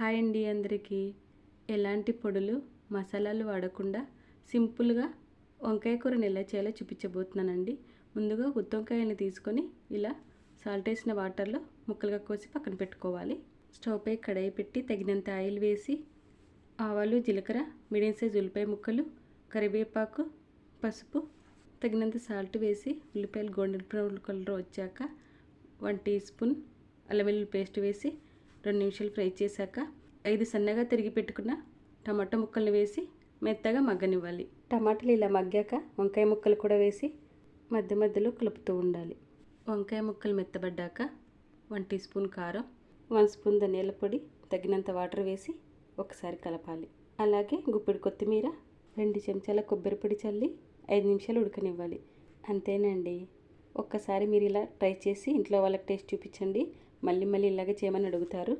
Hi అండి అందరికీ. ఎలాంటి పొడులు మసాలాలు వాడకుండా సింపుల్గా వంకాయ కూరని ఎలా చేయాలో చూపించబోతున్నానండి. ముందుగా గుత్తి వంకాయని తీసుకొని ఇలా సాల్ట్ వేసిన వాటర్లో ముక్కలుగా కోసి పక్కన పెట్టుకోవాలి. స్టవ్ పై కడాయి పెట్టి తగినంత ఆయిల్ వేసి ఆవాలు, జీలకర్ర, మీడియం సైజ్ ఉల్లిపాయ ముక్కలు, కరివేపాకు, పసుపు, తగినంత సాల్ట్ వేసి ఉల్లిపాయలు గోల్డెన్ బ్రౌన్ కలర్ వచ్చాక 1 టీ స్పూన్ అల్లం వెల్లుల్లి పేస్ట్ వేసి 2 నిమిషాలు ఫ్రై చేశాక 5 సన్నగా తరిగి పెట్టుకున్న టమాటా ముక్కల్ని వేసి మెత్తగా మగ్గనివ్వాలి. టమాటాలు ఇలా మగ్గాక వంకాయ ముక్కలు కూడా వేసి మధ్య మధ్యలో కలుపుతూ ఉండాలి. వంకాయ ముక్కలు మెత్తబడ్డాక 1 టీ స్పూన్ కారం, 1 స్పూన్ ధనియాల పొడి, తగినంత వాటర్ వేసి ఒకసారి కలపాలి. అలాగే గుప్పెడు కొత్తిమీర, 2 చెంచాల కొబ్బరి పొడి చల్లి 5 నిమిషాలు ఉడకనివ్వాలి. అంతేనండి. ఒక్కసారి మీరు ఇలా ట్రై చేసి ఇంట్లో వాళ్ళకి టేస్ట్ చూపించండి. మళ్ళీ ఇలాగే చేయమని అడుగుతారు.